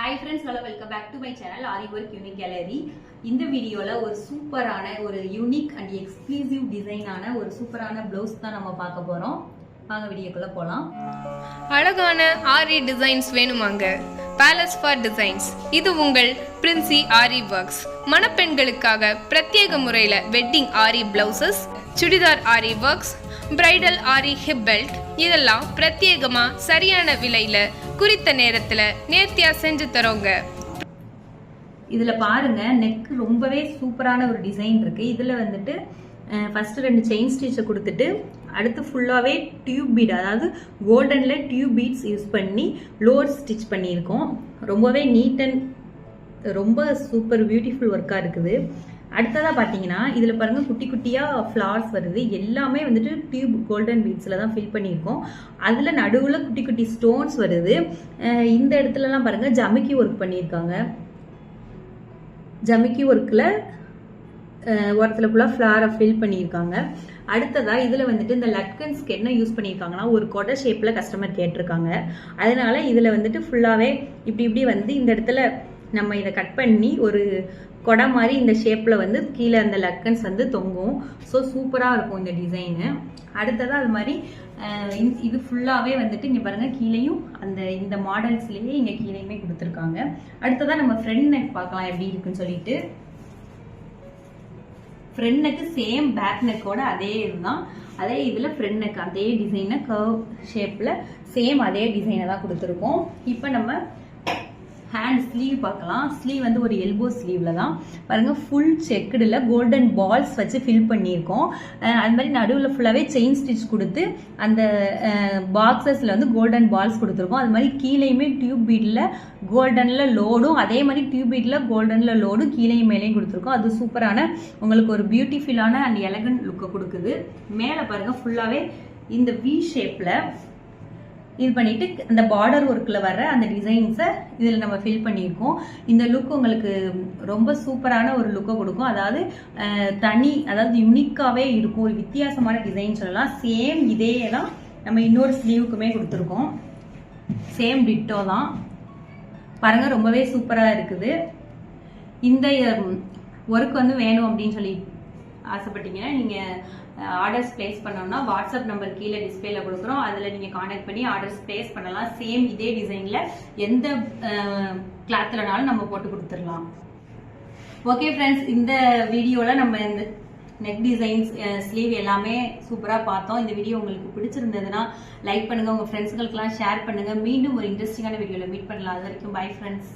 Hi friends, hello, welcome back to my channel Aari work unique gallery. இந்த வீடியோல ஒரு சூப்பரான ஒரு யூனிக் அண்ட் எக்ஸ்க்ளூசிவ் டிசைனான ஒரு சூப்பரான ப்ளவுஸ் தான் நம்ம பார்க்க போறோம். வாங்க வீடியோக்குள்ள போலாம். அழகான ஆரி டிசைன்ஸ் வேணுமாங்க? Palace for designs. இது உங்கள் பிரின்சி ஆரி ஒர்க்ஸ். மணப்பெண்களுக்காக பிரத்யேக முறையில் வெட்டிங் ஆரி பிளவுசஸ், சுடிதார் ஆரி ஒர்க்ஸ், பிரைடல் ஆரி ஹிப் பெல்ட் இதெல்லாம் பிரத்யேகமா சரியான விலையில குறித்த நேரத்துல நேர்த்தியா செஞ்சு தரோங்க. இதுல பாருங்க நெக் ரொம்பவே சூப்பரான ஒரு டிசைன் இருக்கு. இதுல வந்துட்டு ஃபர்ஸ்ட் 2 செயின் ஸ்டிச்சை கொடுத்துட்டு அடுத்து ஃபுல்லாவே டியூப் பீட், அதாவது கோல்டன்ல டியூப் பீட்ஸ் யூஸ் பண்ணி லோவர் ஸ்டிச் பண்ணியிருக்கோம். ரொம்பவே நீட் அண்ட் ரொம்ப சூப்பர் பியூட்டிஃபுல் ஒர்க்கா இருக்குது. அடுத்ததா பாத்தீங்கன்னா இதுல பாருங்க குட்டி குட்டியா ஃபிளவர்ஸ் வருது. எல்லாமே வந்துட்டு டியூப் கோல்டன் பீட்ஸ்ல தான் ஃபில் பண்ணியிருக்கோம். அதுல நடுவுல குட்டி குட்டி ஸ்டோன்ஸ் வருது. இந்த இடத்துல எல்லாம் பாருங்க ஜமிக்கி ஒர்க் பண்ணியிருக்காங்க. ஜமிக்கி ஒர்க்ல ஒருத்துல ஃபுல்லா ஃபிளவரை ஃபில் பண்ணியிருக்காங்க. அடுத்ததா இதுல வந்துட்டு இந்த லட்கன்ஸ்க்கு என்ன யூஸ் பண்ணியிருக்காங்கன்னா ஒரு கொடை ஷேப்ல கஸ்டமர் கேட்டிருக்காங்க. அதனால இதுல வந்துட்டு ஃபுல்லாவே இப்படி இப்படி வந்து இந்த இடத்துல நம்ம இதை கட் பண்ணி ஒரு கொடை மாதிரி இந்த ஷேப்ல வந்து கீழே அந்த லட்கன்ஸ் வந்து தொங்கும். ஸோ சூப்பரா இருக்கும் இந்த டிசைனு. அடுத்ததா அது மாதிரி இது ஃபுல்லாவே வந்துட்டு இங்க பாருங்க கீழேயும் அந்த இந்த மாடல்ஸ்லயே இங்க கீழேயுமே கொடுத்துருக்காங்க. அடுத்ததா நம்ம ஃப்ரண்ட் நெக் பார்க்கலாம் எப்படி இருக்குன்னு சொல்லிட்டு. ஃப்ரண்ட் நெக் சேம் பேக் நெக்கோட அதே இதுதான். அதே இதுல ஃப்ரண்ட் நெக் அதே டிசைனை கர்வ் ஷேப்ல சேம் அதே டிசைனை தான் கொடுத்துருக்கோம். இப்போ நம்ம ஹேண்ட் ஸ்லீவ் பார்க்கலாம். ஸ்லீவ் வந்து ஒரு எல்போ ஸ்லீவ்ல தான் பாருங்க ஃபுல் செக்குடுல கோல்டன் பால்ஸ் வச்சு ஃபில் பண்ணியிருக்கோம். அது மாதிரி நடுவில் ஃபுல்லாவே செயின் ஸ்டிச் கொடுத்து அந்த பாக்ஸஸ்ல வந்து கோல்டன் பால்ஸ் கொடுத்துருக்கோம். அது மாதிரி கீழேயுமே டியூப் பீட்ல கோல்டன்ல லோடும், அதே மாதிரி டியூப் பீட்ல கோல்டன்ல லோடும் கீழேயும் மேலேயும் கொடுத்துருக்கோம். அது சூப்பரான உங்களுக்கு ஒரு பியூட்டிஃபுல்லான அண்ட் எலகன்ட் லுக்கை கொடுக்குது. மேலே பாருங்க ஃபுல்லாவே இந்த வி ஷேப்ல இது பண்ணிட்டு அந்த பார்டர் ஒர்க்ல வர்ற அந்த டிசைன்ஸை இதுல நம்ம ஃபில் பண்ணியிருக்கோம். இந்த லுக் உங்களுக்கு ரொம்ப சூப்பரான ஒரு லுக்கை கொடுக்கும். அதாவது அதாவது யூனிக்காவே இருக்கும். ஒரு வித்தியாசமான டிசைன் சொல்லலாம். சேம் இதே தான் நம்ம இன்னொரு ஸ்லீவுக்குமே கொடுத்துருக்கோம். சேம் டிட்டோ தான் பாருங்க, ரொம்பவே சூப்பரா இருக்குது. இந்த ஒர்க் வந்து வேணும் அப்படின்னு சொல்லி ஆசைப்பட்டீங்கன்னா நீங்க ஆர்டர்ஸ் பிளேஸ் பண்ணோம்னா வாட்ஸ்அப் நம்பர் கீழே டிஸ்பிளேல கொடுக்குறோம். அதுல நீங்க கான்டாக்ட் பண்ணி ஆர்டர்ஸ் பிளேஸ் பண்ணலாம். சேம் இதே டிசைன்ல எந்த கிளாத்லனாலும் நம்ம போட்டு கொடுத்துடலாம். ஓகே ஃப்ரெண்ட்ஸ், இந்த வீடியோல நம்ம இந்த நெக் டிசைன்ஸ், ஸ்லீவ் எல்லாமே சூப்பரா பார்த்தோம். இந்த வீடியோ உங்களுக்கு பிடிச்சிருந்ததுன்னா லைக் பண்ணுங்க, உங்க ஃப்ரெண்ட்ஸ்களுக்கெல்லாம் ஷேர் பண்ணுங்க. மீண்டும் ஒரு இன்ட்ரெஸ்டிங்கான வீடியோல மீட் பண்ணலாம். அது வரைக்கும் பை ஃப்ரெண்ட்ஸ்.